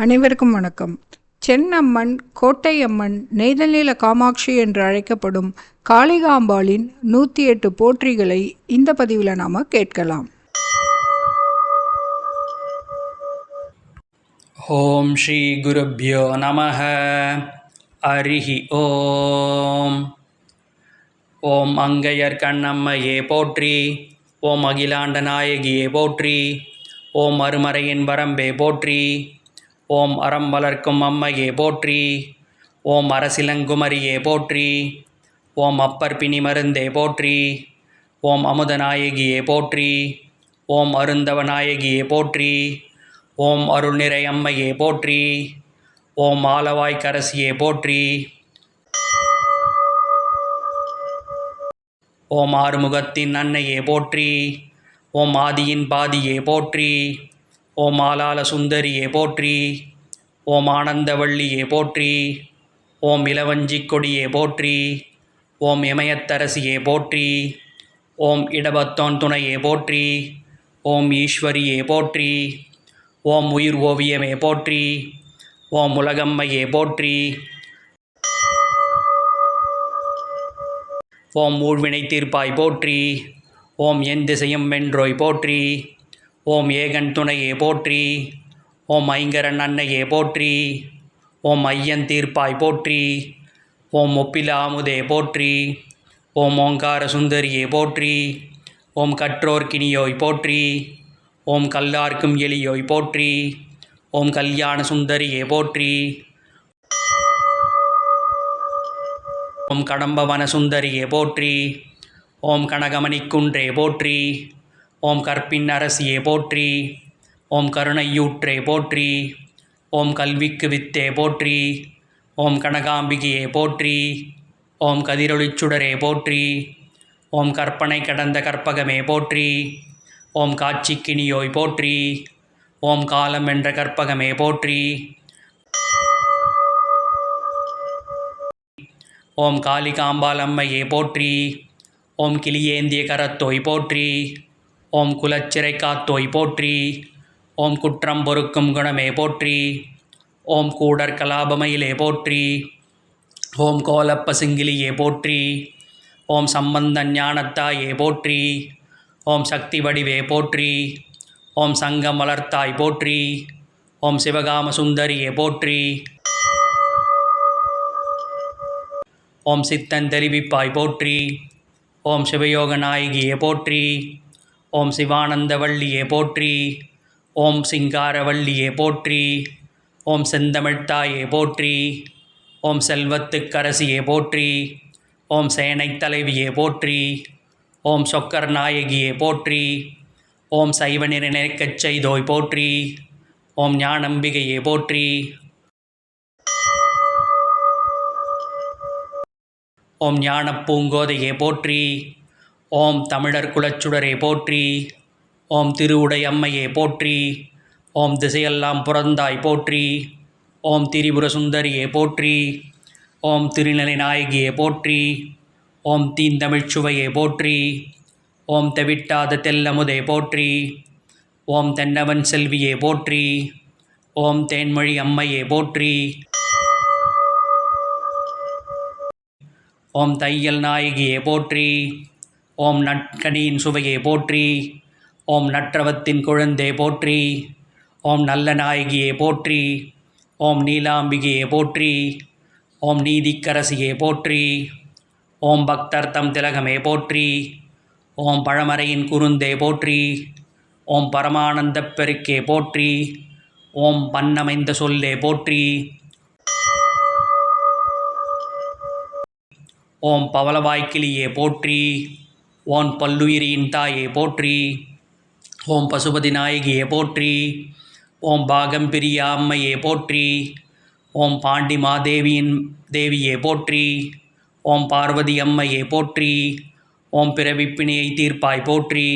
அனைவருக்கும் வணக்கம். சென்னம்மன், கோட்டையம்மன், நெய்தல்நில காமாட்சி என்று அழைக்கப்படும் காளிகாம்பாளின் 108 போற்றிகளை இந்த பதிவில் நாம கேட்கலாம். ஓம் ஸ்ரீ குருப்யோ நமஹ. ஹரிஹி ஓம். ஓம் அங்கையர் கண்ணம்மையே போற்றி. ஓம் அகிலாண்ட நாயகியே போற்றி. ஓம் அருமறையின் வரம்பே போற்றி. ஓம் அறம் வளர்க்கும் அம்மையே போற்றி. ஓம் அரசிலங்குமரியே போற்றி. ஓம் அப்பர் பிணி மருந்தே போற்றி. ஓம் அமுதநாயகியே போற்றி. ஓம் அருந்தவ நாயகியே போற்றி. ஓம் அருள் நிறை அம்மையே போற்றி. ஓம் ஆலவாய் கரசியே போற்றி. ஓம் ஆறுமுகத்தின் அன்னையே போற்றி. ஓம் ஆதியின் பாதியே போற்றி. ஓம் ஆலால சுந்தரியே போற்றி. ஓம் ஆனந்தவள்ளியே போற்றி. ஓம் இளவஞ்சிக் கொடியே போற்றி. ஓம் இமயத்தரசியே போற்றி. ஓம் இடபத்தோன் துணையே போற்றி. ஓம் ஈஸ்வரியே போற்றி. ஓம் உயிர் ஓவியமே போற்றி. ஓம் உலகம்மையே போற்றி. ஓம் ஊழ்வினை தீர்ப்பாய் போற்றி. ஓம் என் திசையும் வென்றோய் போற்றி. ஓம் ஏகன் துணையே போற்றி. ஓம் ஐங்கரன் அன்னையே போற்றி. ஓம் ஐயன் தீர்ப்பாய் போற்றி. ஓம் ஒப்பிலா அமுதே போற்றி. ஓம் ஓங்கார சுந்தரியே போற்றி. ஓம் கற்றோர்க்கினியோய் போற்றி. ஓம் கல்லார்க்கும் எளியோய் போற்றி. ஓம் கல்யாண சுந்தரியே போற்றி. ஓம் கடம்பவன சுந்தரியே போற்றி. ஓம் கனகமணிக்குன்றே போற்றி. ஓம் கற்பின் அரசியே போற்றி. ஓம் கருணையூற்றே போற்றி. ஓம் கல்விக்கு வித்தே போற்றி. ஓம் கனகாம்பிகையே போற்றி. ஓம் கதிரொளிச்சுடரே போற்றி. ஓம் கற்பனை கடந்த கற்பகமே போற்றி. ஓம் காட்சிக்கினியோய் போற்றி. ஓம் காலம் என்ற கற்பகமே போற்றி. ஓம் காளிகாம்பாள் அம்மையே போற்றி. ஓம் கிளியேந்திய கரத்தோய் போற்றி. ஓம் குலச்சிறை காத்தோய் போற்றி. ஓம் குற்றம் பொறுக்கும் குணமே போற்றி. ஓம் கூடர் கலாபமயிலே போற்றி. ஓம் கோலப்ப சிங்கிலியே போற்றி. ஓம் சம்பந்த ஞானத்தாயே போற்றி. ஓம் சக்தி வடிவே போற்றி. ஓம் சங்கம் வளர்த்தாய் போற்றி. ஓம் சிவகாம சுந்தரியே போற்றி. ஓம் சித்தன் தெளிவிப்பாய் போற்றி. ஓம் சிவயோக நாயகியே போற்றி. ஓம் சிவானந்தவள்ளியே போற்றி. ஓம் சிங்காரவள்ளியே போற்றி. ஓம் செந்தமிழ்த்தாயே போற்றி. ஓம் செல்வத்துக்கரசியே போற்றி. ஓம் சேனைத் தலைவியே போற்றி. ஓம் சொக்கர் நாயகியே போற்றி. ஓம் சைவநிறை நினைக்கச் செய்தோய் போற்றி. ஓம் ஞானம்பிகையே போற்றி. ஓம் ஞானப் பூங்கோதையே போற்றி. ஓம் தமிழர் குலச்சுடரே போற்றி. ஓம் திருவுடையம்மையே போற்றி. ஓம் திசையெல்லாம் புறந்தாய் போற்றி. ஓம் திரிபுர சுந்தரியே போற்றி. ஓம் திருநிலை நாயகியே போற்றி. ஓம் தீந்தமிழ்ச்சுவையே போற்றி. ஓம் தெவிட்டாத தெல்லமுதே போற்றி. ஓம் தென்னவன் செல்வியே போற்றி. ஓம் தேன்மொழி அம்மையே போற்றி. ஓம் தையல் நாயகியே போற்றி. ஓம் நட்கனியின் சுவையே போற்றி. ஓம் நற்றவத்தின் குழந்தே போற்றி. ஓம் நல்ல நாயகியே போற்றி. ஓம் நீலாம்பிகையே போற்றி. ஓம் நீதிக்கரசியே போற்றி. ஓம் பக்தர்த்தம் திலகமே போற்றி. ஓம் பழமறையின் குருந்தே போற்றி. ஓம் பரமானந்தப் பெருக்கே போற்றி. ஓம் பன்னமைந்த சொல்லே போற்றி. ஓம் பவளவாய்க்கிளியே போற்றி. ஓம் பல்லுயிரின் தாயே போற்றி. ஓம் பசுபதி நாயகியே போற்றி. ஓம் பாகம் பிரியா அம்மையே போற்றி. ஓம் பாண்டி மாதேவியின் தேவியே போற்றி. ஓம் பார்வதி அம்மையே போற்றி. ஓம் பிறவிப்பிணியை தீர்ப்பாய் போற்றி.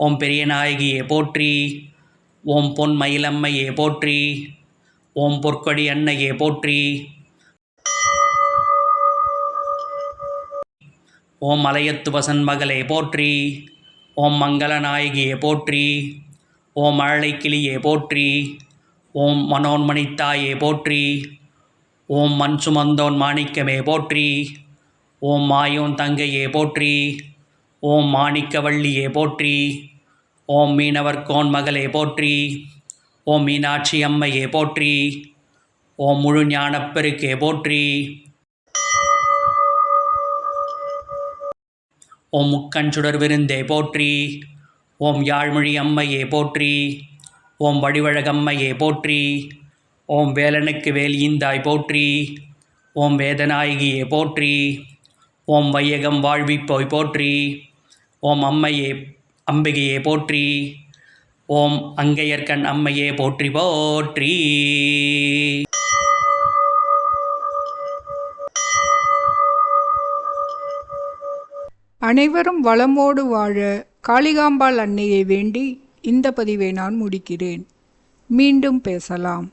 ஓம் பெரிய நாயகியே போற்றி. ஓம் பொன் மயிலம்மையே போற்றி. ஓம் பொற்கொடி அன்னையே போற்றி. ஓம் மலையத்து வசன் மகளே போற்றி. ஓம் மங்கள நாயகியே போற்றி. ஓம் அழலை கிளியே போற்றி. ஓம் மனோன்மணித்தாயே போற்றி. ஓம் மண் சுமந்தோன் மாணிக்கமே போற்றி. ஓம் மாயோன் தங்கையே போற்றி. ஓம் மாணிக்கவள்ளியே போற்றி. ஓம் மீனவர்கோன் மகளே போற்றி. ஓம் மீனாட்சி அம்மையே போற்றி. ஓம் முழு ஞானப்பெருக்கே போற்றி. ஓம் முக்கஞ்சுடர் விருந்தே போற்றி. ஓம் யாழ்மொழி அம்மையே போற்றி. ஓம் வடிவழகம்மையே போற்றி. ஓம் வேலனுக்கு வேல் ஈந்தாய் போற்றி. ஓம் வேதநாயகியே போற்றி. ஓம் வையகம் வாழ்விப்போய் போற்றி. ஓம் அம்பிகையே போற்றி. ஓம் அங்கையர்கண் அம்மையே போற்றி போற்றி. அனைவரும் வளமோடு வாழ காளிகாம்பாள் அன்னையை வேண்டி இந்த பதிவை நான் முடிக்கிறேன். மீண்டும் பேசலாம்.